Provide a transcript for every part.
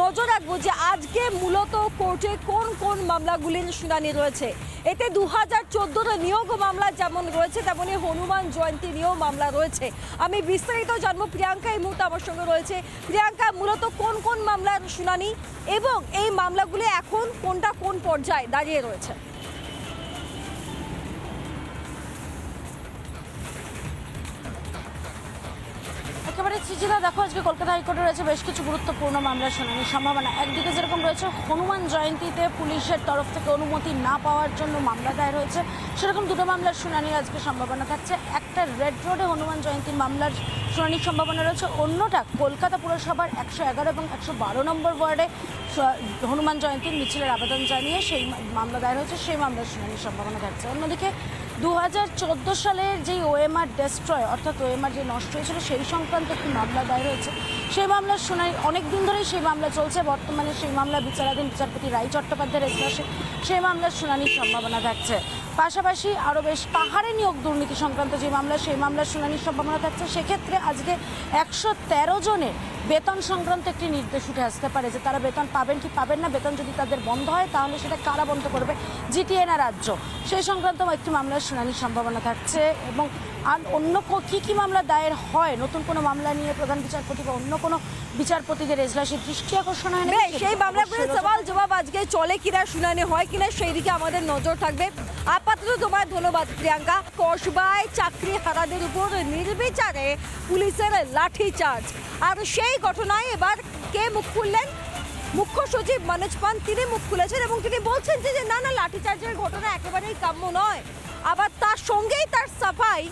নজর রাখবো যে আজকে মূলত কোর্টে কোন কোন মামলাগুলির শুনানি রয়েছে। এতে 2014 নিয়োগ মামলা যেমন রয়েছে তেমনি হনুমান জয়ন্তী নিয়েও মামলা রয়েছে। আমি বিস্তারিত জানবো, প্রিয়াঙ্কা এই মুহূর্তে আমার সঙ্গে রয়েছে। প্রিয়াঙ্কা, মূলত কোন কোন মামলার শুনানি এবং এই মামলাগুলি এখন কোনটা কোন পর্যায়ে দাঁড়িয়ে রয়েছে? একেবারে চিঠিটা দেখো, আজকে কলকাতা হাইকোর্টে রয়েছে বেশ কিছু গুরুত্বপূর্ণ মামলার শুনানির সম্ভাবনা। একদিকে যেরকম রয়েছে হনুমান জয়ন্তীতে পুলিশের তরফ থেকে অনুমতি না পাওয়ার জন্য মামলা দায়ের হয়েছে, সেরকম দুটো মামলার শুনানির আজকে সম্ভাবনা থাকছে। একটা রেড রোডে হনুমান জয়ন্তীর মামলার শুনানির সম্ভাবনা রয়েছে, অন্যটা কলকাতা পুরসভার 111 এবং 112 নম্বর ওয়ার্ডে হনুমান জয়ন্তীর মিছিলের আবেদন জানিয়ে সেই মামলা দায়ের হয়েছে, সেই মামলার শুনানির সম্ভাবনা থাকছে। অন্যদিকে 2014 সালের যেই ওএমআর ডেস্ট্রয় অর্থাৎ ওএমআর যে নষ্ট হয়েছিল সেই সংক্রান্ত একটি মামলা দায়ের হয়েছে, সেই মামলার শুনানি অনেক দিন ধরেই সেই মামলা চলছে। বর্তমানে সেই মামলা বিচারাধীন বিচারপতি রায় চট্টোপাধ্যায়ের এজলাসে সেই মামলার শুনানির সম্ভাবনা থাকছে। পাশাপাশি আরও বেশ পাহাড়ে নিয়োগ দুর্নীতি সংক্রান্ত যে মামলা, সেই মামলার শুনানির সম্ভাবনা থাকছে। সেক্ষেত্রে আজকে 113 জনের বেতন সংক্রান্ত একটি নির্দেশ উঠে আসতে পারে যে তারা বেতন পাবেন কি পাবেন না। বেতন যদি তাদের বন্ধ হয় তাহলে সেটা কারা বন্ধ করবে, জিটিএ না রাজ্য, সেই সংক্রান্ত একটি মামলার শুনানির সম্ভাবনা থাকছে। এবং আর অন্য কী মামলা দায়ের হয়, নতুন কোনো মামলা নিয়ে প্রধান বিচারপতি বা অন্য কোনো বিচারপতিদের এজলাসে দৃষ্টি আকর্ষণ হয় না, সেই মামলাগুলোর সওয়াল জবাব আজকে চলে কিনা, শুনানি হয় কিনা, সেই দিকে আমাদের নজর থাকবে। আপাতত তোমায় ধন্যবাদ প্রিয়াঙ্কা। কসবায় চাকরি হারাদের উপর নির্বিচারে পুলিশের লাঠিচার্জ, আর সেই ঘটনায় এবার কে মুখ খুললেন? মুখ্য সচিব মনোজ পান তিনি মুখ খুলেছেন এবং তিনি বলছেন যে না না, লাঠিচার্জের ঘটনা একেবারেই কাম্য নয়। আবার তার সঙ্গেই তার সাফাই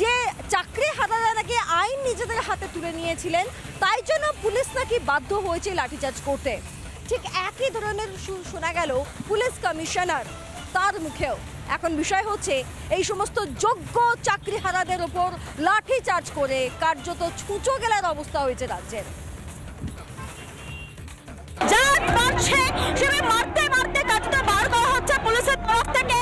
যে চাকরি হারারা নাকি আইন নিজেদের হাতে তুলে নিয়েছিলেন, তাই জন্য পুলিশ নাকি বাধ্য হয়েছে লাঠিচার্জ করতে। ঠিক একই ধরনের শোনা গেল পুলিশ কমিশনার তার মুখেও। এখন বিষয় হচ্ছে এই সমস্ত যোগ্য চাকরি হারাদের উপর লাঠিচার্জ করে কার্যত ছুঁচো গেলার অবস্থা হয়েছে রাজ্যের। মারতে মারতে কাজটা বার করা হচ্ছে পুলিশের তরফ থেকে।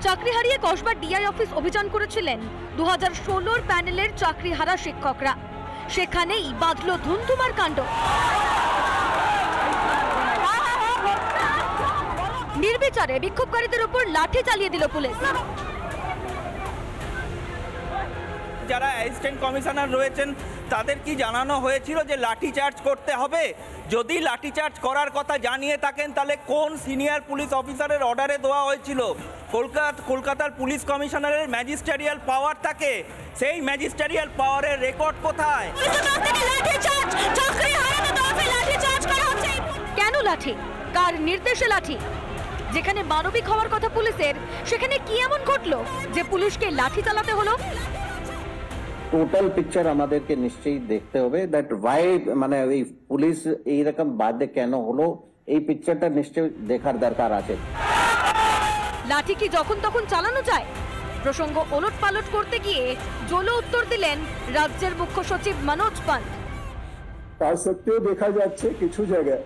চাকরি হারিয়ে কসবা ডিআই অফিস অভিযান করেছিলেন 2016 প্যানেলের চাকরি হারা শিক্ষকরা। সেখানেই বাঁধল ধুন্ধুমার কাণ্ড। নির্বিচারে বিক্ষোভকারীদের উপর লাঠি চালিয়ে দিল পুলিশ। যারা অ্যাসিস্ট্যান্ট কমিশনার রয়েছেন তাদের কি জানানো হয়েছিল যে লাঠিচার্জ করতে হবে? যদি লাঠিচার্জ করার কথা জানিয়ে থাকেন তাহলে কোন সিনিয়র পুলিশ অফিসারের অর্ডারে দেওয়া হয়েছিল? কলকাতার পুলিশ কমিশনারের ম্যাজিস্ট্রিয়াল পাওয়ার থাকে, সেই ম্যাজিস্ট্রিয়াল পাওয়ারের রেকর্ড কোথায়? কেন লাঠি? কার নির্দেশে লাঠি? যেখানে মানবিক হওয়ার কথা পুলিশের, সেখানে কি এমন ঘটলো যে পুলিশকে লাঠি চালাতে হলো? টোটাল পিকচার আমাদেরকে নিশ্চয়ই দেখতে হবে, দ্যাট ওয়াই মানে এই পুলিশ এইরকম বাদে কেন হলো, এই পিকচারটা নিশ্চয়ই দেখার দরকার আছে। লাঠি কি যখন তখন চালানো যায়? প্রসঙ্গ ওলট পালট করতে গিয়ে জোলো উত্তর দিলেন রাজ্যের মুখ্য সচিব মনোজ পান। তার সত্ত্বেও দেখা যাচ্ছে কিছু জায়গায়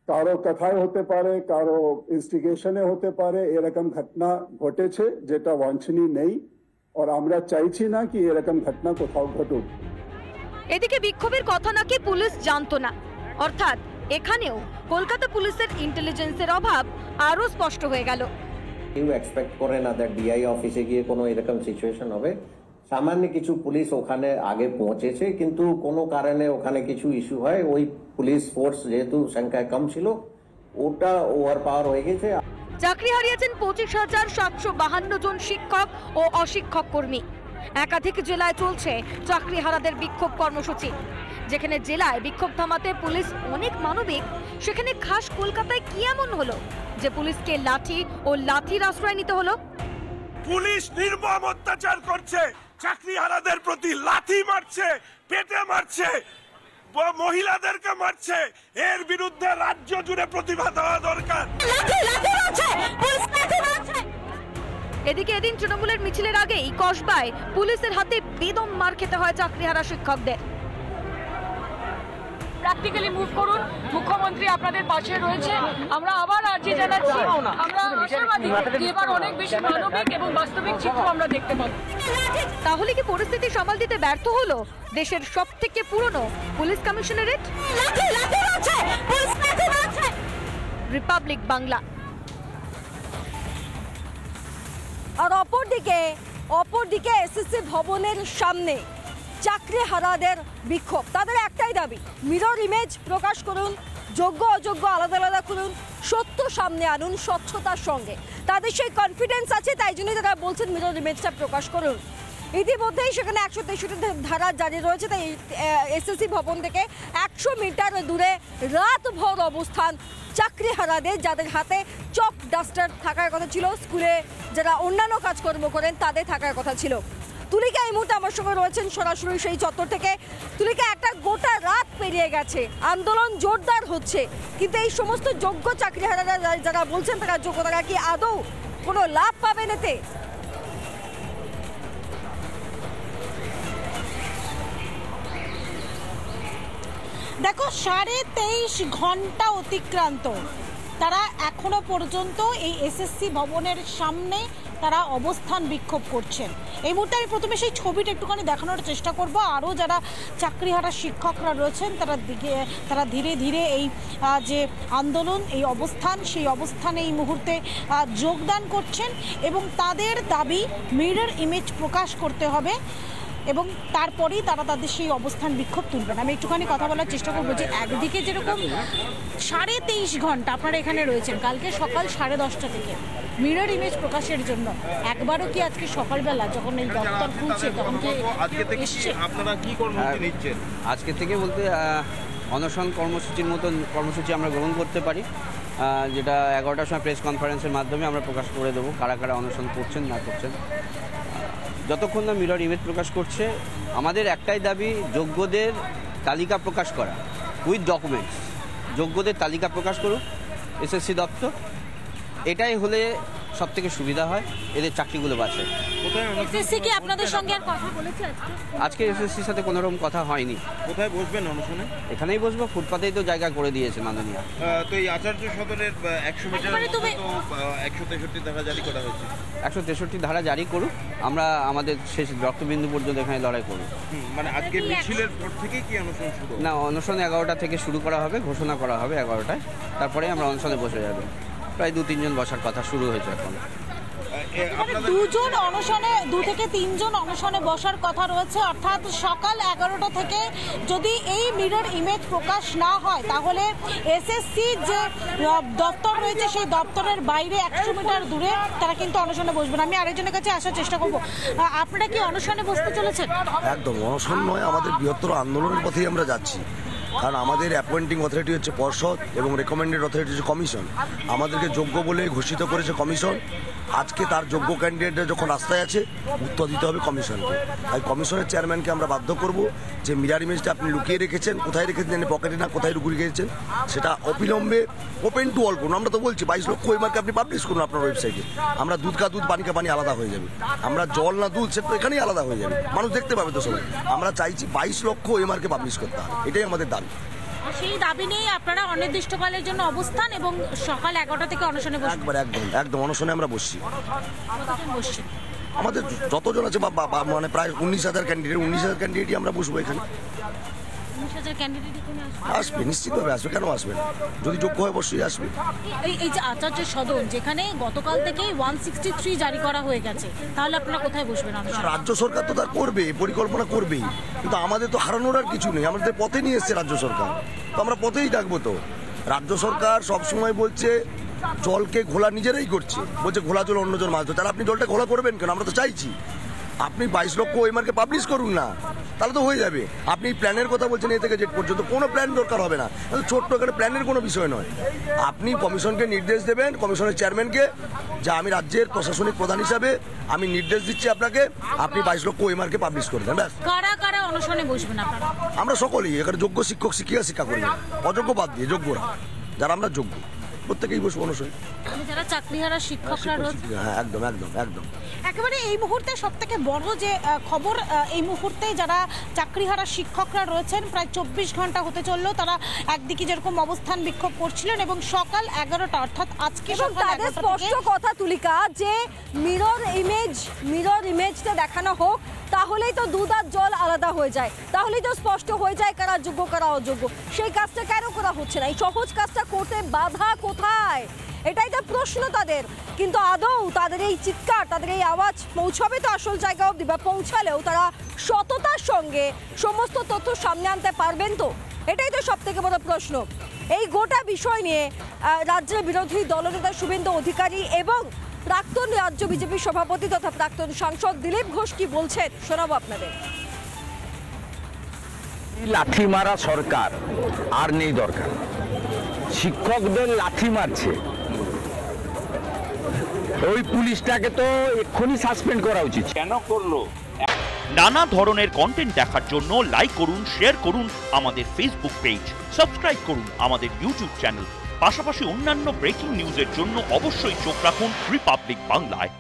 কারো কথায় হতে পারে, কারো ইনস্টিগেশনে হতে পারে, এরকম ঘটনা ঘটেছে যেটা বাঞ্ছনীয় নেই, আর আমরা চাইছি না কি এরকম ঘটনা কোথাও ঘটুক। এদিকে বিক্ষোভের কথা নাকি পুলিশ জানতো না, অর্থাৎ এখানেও কলকাতা পুলিশের ইন্টেলিজেন্সের অভাব আরো স্পষ্ট হয়ে গেল। কেউ এক্সপেক্ট করে না দ্যাট ডিআই অফিসে গিয়ে কোনো এরকম সিচুয়েশন হবে। সামান্য কিছু পুলিশ ওখানে আগে পৌঁছেছে, কিন্তু কোনো কারণে ওখানে কিছু ইস্যু হয়, ওই পুলিশ ফোর্স যেহেতু সংখ্যায় কম ছিল ওটা ওভার পাওয়ার হয়ে গেছে। চাকরি হারিয়েছেন 25,752 জন শিক্ষক ও অশিক্ষক কর্মী। একাধিক জেলায় চলছে চাকরি হারাদের বিক্ষোভ কর্মসূচি। যেখানে জেলায় বিক্ষোভ থামাতে পুলিশ অনেক মানবিক, সেখানে খাস কলকাতায় কি এমন হলো যে পুলিশকে লাঠি ও লাঠির আশ্রয় নিতে হলো? পুলিশ নির্মম অত্যাচার করছে, চাকরি হারাদের প্রতি লাঠি মারছে, পেটে মারছে, মহিলাদেরকে মারছে। এর বিরুদ্ধে রাজ্য জুড়ে প্রতিবাদ হওয়া দরকার। এদিকে এদিন তৃণমূলের মিছিলের আগেই কসবায় পুলিশের হাতে বেদম মার খেতে হয় চাকরিহারা শিক্ষকদের। প্র্যাকটিক্যালি মুভ করুন। মুখ্যমন্ত্রী আপনাদের পাশে রয়েছে। আমরা আবার আর্জি জানাচ্ছি, আমরা আশাবাদী যে এবার অনেক বেশি মানবিক এবং বাস্তবিক চিত্র আমরা দেখতে পাবো। তাহলে কি পরিস্থিতি সামাল দিতে ব্যর্থ হলো দেশের সবথেকে পুরনো পুলিশ কমিশনারেট? রিপাবলিক বাংলা। আর অপরদিকে এসএসসি ভবনের সামনে চাকরিহারাদের বিক্ষোভ। তাদের একটাই দাবি, মিরর ইমেজ প্রকাশ করুন, যোগ্য অযোগ্য আলাদা আলাদা করুন, সত্য সামনে আনুন স্বচ্ছতার সঙ্গে। তাদের সেই কনফিডেন্স আছে, তাই জন্যই তারা বলছেন মিরর ইমেজটা প্রকাশ করুন। ইতিমধ্যেই সেখানে 163 ধারা জারি রয়েছে, তাই এসএসসি ভবন থেকে 100 মিটার দূরে রাতভর অবস্থান চাকরিহারাদের, যাদের হাতে চক ডাস্টার থাকার কথা ছিল, স্কুলে যারা অন্যান্য কাজকর্ম করেন তাদের থাকার কথা ছিল। তুলিকা এই মুহূর্তে আমার সঙ্গে রয়েছেন সরাসরি সেই চত্বর থেকে। তুলিকা, একটা গোটা রাত পেরিয়ে গেছে, আন্দোলন জোরদার হচ্ছে, কিন্তু এই সমস্ত যোগ্য চাকরিহারারা যারা বলছেন তারা যোগ্য, তারা কি আদৌ কোনো লাভ পাবেন এতে? দেখো, 23.5 ঘন্টা অতিক্রান্ত, তারা এখনো পর্যন্ত এই এসএসসি ভবনের সামনে তারা অবস্থান বিক্ষোভ করছেন। এই মুহূর্তে আমি প্রথমে সেই ছবিটা একটুখানি দেখানোর চেষ্টা করব। আরও যারা চাকরিহারা শিক্ষকরা রয়েছেন তারা ধীরে ধীরে এই যে আন্দোলন, এই অবস্থান, সেই অবস্থানে এই মুহূর্তে যোগদান করছেন এবং তাদের দাবি মিরর ইমেজ প্রকাশ করতে হবে এবং তারপরেই তারা তাদের সেই অবস্থান বিক্ষোভ তুলবেন। আমি একটুখানি কথা বলার চেষ্টা করবো যে একদিকে যেরকম 23.5 ঘন্টা আপনারা এখানে রয়েছেন, কালকে সকাল 10:30 থেকে মিরর ইমেজ প্রকাশের জন্য, একবারও কি আজকে সকালবেলা যখন এই দপ্তর খুলছে তখন কি আপনারা কি কর্মসূচি নিচ্ছেন? আজকে থেকে বলতে অনশন কর্মসূচির মতন কর্মসূচি আমরা গ্রহণ করতে পারি, যেটা 11টার সময় প্রেস কনফারেন্সের মাধ্যমে আমরা প্রকাশ করে দেবো কারা কারা অনশন করছেন না করছেন। যতক্ষণ না মিরর ইমেজ প্রকাশ করছে, আমাদের একটাই দাবি, যোগ্যদের তালিকা প্রকাশ করা উইথ ডকুমেন্টস। যোগ্যদের তালিকা প্রকাশ করুক এসএসসি দপ্তর, এটাই হলে সব থেকে সুবিধা হয়, এদের চাকরিগুলো বাঁচে। এসএসসি কি আপনাদের সঙ্গে আর কথা বলেছে আজকে? এসএসসির সাথে কোনো রকম কথা হয়নি। কোথায় বসবেন অনশনে? এখানেই বসবো, ফুটপাতেই তো জায়গা করে দিয়েছে মাননীয়। তো এই আচার্য সদনের 100 মিটার 163 ধারা জারি করা হয়েছে। 163 ধারা জারি করুক, আমরা আমাদের শেষ রক্তবিন্দু পর্যন্ত এখানে লড়াই করব। মানে আজকে মিছিলের পর থেকেই কি অনশন শুরু? না, অনশন 11টা থেকে শুরু করা হবে, ঘোষণা করা হবে 11টায়, তারপরে আমরা অনশনে বসে যাব। প্রায় 2-3 জন বসার কথা শুরু হয়েছে এখন। 2 থেকে 3 জন অনশনে বসার কথা রয়েছে, অর্থাৎ সকাল 11টা থেকে যদি এই মিরর ইমেজ প্রকাশ না হয় তাহলে এসএসসি যে দপ্তর রয়েছে সেই দপ্তরের বাইরে 100 মিটার দূরে তারা কিন্তু অনশনে বসবেন। আমি আরেকজনের কাছে আসার চেষ্টা করব। আপনারা কি অনশনে বসতে চলেছেন? একদম অনশন নয়, আমাদের বৃহত্তর আন্দোলনের পথেই আমরা যাচ্ছি। কারণ আমাদের অ্যাপয়েন্টিং অথরিটি হচ্ছে পর্ষদ এবং রেকমেন্ডেড অথরিটি হচ্ছে কমিশন। আমাদেরকে যোগ্য বলে ঘোষিত করেছে কমিশন। আজকে তার যোগ্য ক্যান্ডিডেটরা যখন রাস্তায় আছে, উত্তর দিতে হবে কমিশনকে। তাই কমিশনের চেয়ারম্যানকে আমরা বাধ্য করব যে মিরর ইমেজটা আপনি লুকিয়ে রেখেছেন, কোথায় রেখেছেন, পকেটে না কোথায় লুকিয়ে রেখেছেন, সেটা অবিলম্বে ওপেন টু অল করুন। আমরা তো বলছি 22 লক্ষ ওয়েমার্কে আপনি পাবলিশ করুন আপনার ওয়েবসাইটে। আমরা দুধ কা দুধ, পানি কা পানি আলাদা হয়ে যাবে। আমরা জল না দুধ, সেটা তো এখানেই আলাদা হয়ে যাবে, মানুষ দেখতে পাবে তো সবাই। আমরা চাইছি 22 লক্ষ ওয়েমার্কে পাবলিশ করতে হবে, এটাই আমাদের দাবি। সেই দাবি নিয়ে আপনারা অনির্দিষ্টকালের জন্য অবস্থান এবং সকাল 11টা থেকে অনশনে বসবেন? একদম অনশনে আমরা বসছি। আমাদের যতজন আছে মানে প্রায় 19,000 ক্যান্ডিডেট, 19,000 ক্যান্ডিডেটই আমরা বসবো এখানে। 19,000 ক্যান্ডিডেট আসবে, নিশ্চিতভাবে আসবে, কেন আসবে না? যদি যোগ্য হয় অবশ্যই আসবে। এই যে আচার্য সদন, যেখানে গতকাল থেকেই 163 জারি করা হয়ে গেছে, তাহলে আপনারা কোথায় বসবেন? রাজ্য সরকার তো তার করবে, পরিকল্পনা করবেই, কিন্তু আমাদের তো হারানোর আর কিছু নেই। আমাদের পথে নিয়ে এসছে রাজ্য সরকার, তো আমরা পথেই থাকবো। তো রাজ্য সরকার সবসময় বলছে জলকে ঘোলা নিজেরাই করছে, বলছে ঘোলা জল অন্যজন মাছ ধরে। তাহলে আপনি জলটা ঘোলা করবেন কেন? আমরা তো চাইছি আপনি 22 লক্ষ ওয়েমার্কে পাবলিশ করুন না, তাহলে তো হয়ে যাবে। আপনি প্ল্যানের কথা বলছেন এ থেকে জেড পর্যন্ত, কোনো প্ল্যান দরকার হবে না, ছোট্ট একটা প্ল্যানের কোনো বিষয় নয়। আপনি কমিশনকে নির্দেশ দেবেন, কমিশনের চেয়ারম্যানকে, যে আমি রাজ্যের প্রশাসনিক প্রধান হিসাবে আমি নির্দেশ দিচ্ছি আপনাকে, আপনি 22 লক্ষ ওয়েমার্কে পাবলিশ করে দেন, ব্যাস। কারা কারা অনশনে বসবেন আপনারা? আমরা সকলেই, এখানে যোগ্য শিক্ষক শিক্ষা করবেন, অযোগ্য বাদ দিয়ে যোগ্যরা, যারা আমরা যোগ্য প্রত্যেকেই বসবো অনশনে। যারা চাকরিহারা শিক্ষকরা রয়েছে, হ্যাঁ একদম একদম একদম। একেবারে এই মুহূর্তে সবথেকে বড় যে খবর, এই মুহূর্তে যারা চাকরিহারা শিক্ষকরা রয়েছেন প্রায় 24 ঘন্টা হতে চললেও তারা একদিকে যেরকম অবস্থান বিক্ষোভ করছিলেন এবং সকাল 11টা অর্থাৎ আজকে তাদের স্পষ্ট কথা তুলিকা যে মিরর ইমেজটা দেখানো হোক, তাহলেই তো দুধ আর জল আলাদা হয়ে যায়, তাহলেই তো স্পষ্ট হয়ে যায় কারা যোগ্য কারা অযোগ্য। সেই কাজটা কেন করা হচ্ছে না? এই সহজ কাজটা করতে বাধা কোথায়? এটাই তো প্রশ্ন তাদের। কিন্তু আদৌ তাদের এই চিৎকার, তাদের এই আওয়াজ পৌঁছাবে তো আসল জায়গা অবধি, বা পৌঁছালেও তারা সততার সঙ্গে সমস্ত তথ্য সামনে আনতে পারবেন তো? এটাই তো সব থেকে বড় প্রশ্ন। এই গোটা বিষয় নিয়ে রাজ্যের বিরোধী দলনেতা শুভেন্দু অধিকারী এবং প্রাক্তন রাজ্য বিজেপি সভাপতি তথা প্রাক্তন সাংসদ দিলীপ ঘোষ কি বলছেন শোনাবো আপনাদের। লাঠি মারা সরকার আর নেই দরকার। শিক্ষকদের লাঠি মারছে, ওই পুলিশটাকে তো এক্ষুনি সাসপেন্ড করা উচিত। কেন করলো? নানা ধরনের কন্টেন্ট দেখার জন্য লাইক করুন, শেয়ার করুন আমাদের ফেসবুক পেজ, সাবস্ক্রাইব করুন আমাদের ইউটিউব চ্যানেল। পাশাপাশি অন্যান্য ব্রেকিং নিউজের জন্য অবশ্যই চোখ রাখুন রিপাবলিক বাংলায়।